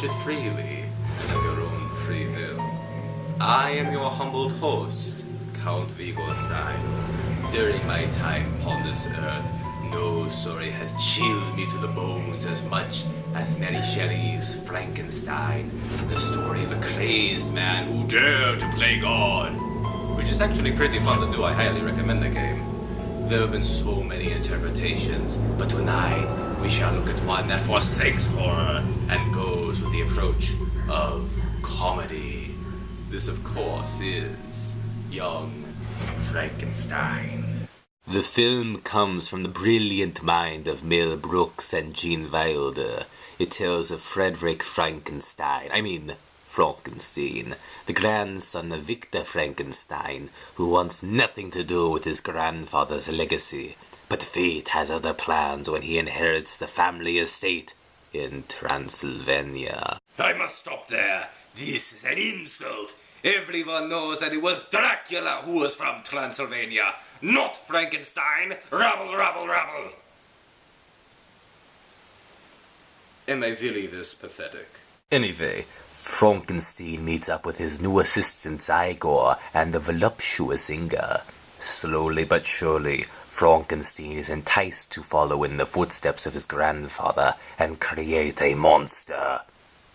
watch it freely and of your own free will. I am your humbled host, Count Vigostein. During my time upon this earth, no story has chilled me to the bones as much as Mary Shelley's Frankenstein, the story of a crazed man who dared to play God. Which is actually pretty fun to do. I highly recommend the game. There have been so many interpretations, but tonight we shall look at one that forsakes horror and goes with the approach of comedy. This, of course, is Young Frankenstein. The film comes from the brilliant mind of Mel Brooks and Gene Wilder. It tells of Frankenstein, the grandson of Victor Frankenstein, who wants nothing to do with his grandfather's legacy. But fate has other plans when he inherits the family estate in Transylvania. I must stop there. This is an insult. Everyone knows that it was Dracula who was from Transylvania, not Frankenstein. Rabble, rabble, rabble. Am I really this pathetic? Anyway, Frankenstein meets up with his new assistants Igor and the voluptuous Inga. Slowly but surely, Frankenstein is enticed to follow in the footsteps of his grandfather and create a monster.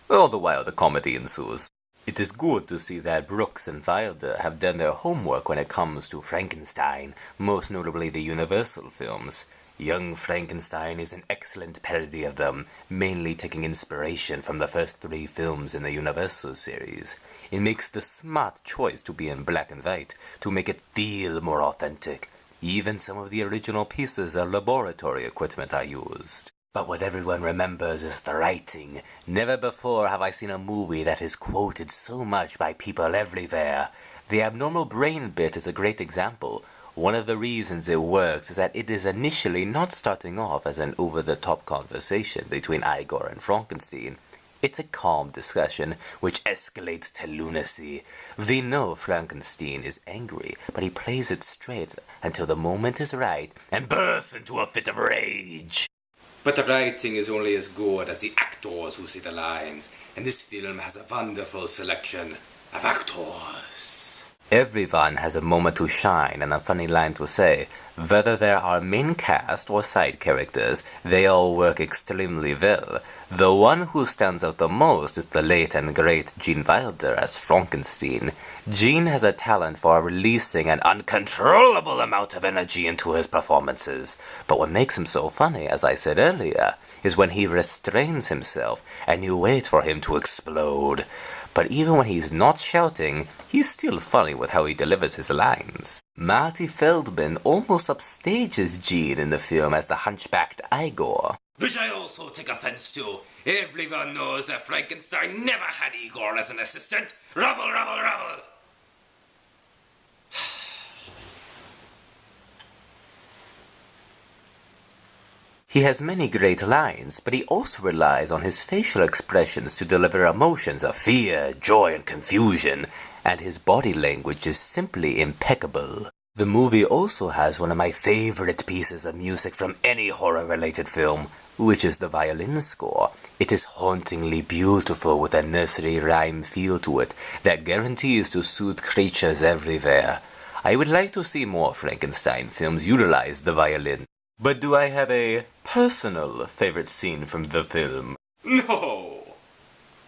All the while the comedy ensues. It is good to see that Brooks and Wilder have done their homework when it comes to Frankenstein, most notably the Universal films. Young Frankenstein is an excellent parody of them, mainly taking inspiration from the first 3 films in the Universal series. It makes the smart choice to be in black and white, to make it feel more authentic. Even some of the original pieces of laboratory equipment are used. But what everyone remembers is the writing. Never before have I seen a movie that is quoted so much by people everywhere. The abnormal brain bit is a great example. One of the reasons it works is that it is initially not starting off as an over-the-top conversation between Igor and Frankenstein. It's a calm discussion which escalates to lunacy. We know Frankenstein is angry, but he plays it straight until the moment is right and bursts into a fit of rage. But the writing is only as good as the actors who say the lines, and this film has a wonderful selection of actors. Everyone has a moment to shine and a funny line to say. Whether there are main cast or side characters, they all work extremely well. The one who stands out the most is the late and great Gene Wilder as Frankenstein. Gene has a talent for releasing an uncontrollable amount of energy into his performances. But what makes him so funny, as I said earlier, is when he restrains himself and you wait for him to explode. But even when he's not shouting, he's still funny with how he delivers his lines. Marty Feldman almost upstages Gene in the film as the hunchbacked Igor. Which I also take offense to. Everyone knows that Frankenstein never had Igor as an assistant. Rubble, rubble, rubble! He has many great lines, but he also relies on his facial expressions to deliver emotions of fear, joy, and confusion, and his body language is simply impeccable. The movie also has one of my favorite pieces of music from any horror-related film, which is the violin score. It is hauntingly beautiful with a nursery rhyme feel to it that guarantees to soothe creatures everywhere. I would like to see more Frankenstein films utilize the violin. But do I have a personal favorite scene from the film? No!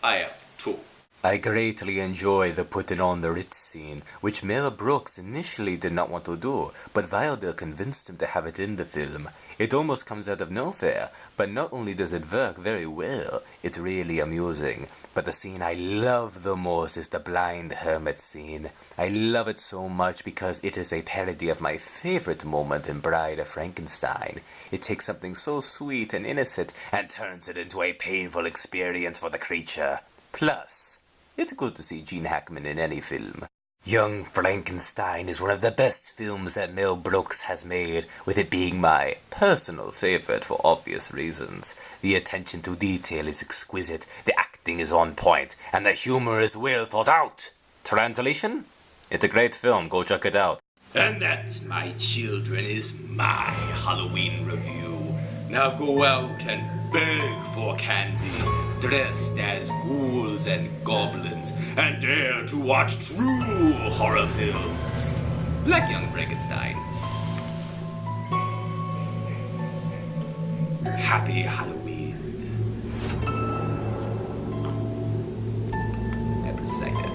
I have 2. I greatly enjoy the putting on the Ritz scene, which Mel Brooks initially did not want to do, but Wilder convinced him to have it in the film. It almost comes out of nowhere, but not only does it work very well, it's really amusing. But the scene I love the most is the blind hermit scene. I love it so much because it is a parody of my favorite moment in Bride of Frankenstein. It takes something so sweet and innocent and turns it into a painful experience for the creature. Plus, it's good to see Gene Hackman in any film. Young Frankenstein is one of the best films that Mel Brooks has made, with it being my personal favorite for obvious reasons. The attention to detail is exquisite, the acting is on point, and the humor is well thought out. Translation? It's a great film, go check it out. And that, my children, is my Halloween review. Now go out and beg for candy. dressed as ghouls and goblins, and dare to watch true horror films, like young Frankenstein. Happy Halloween. Apple cider.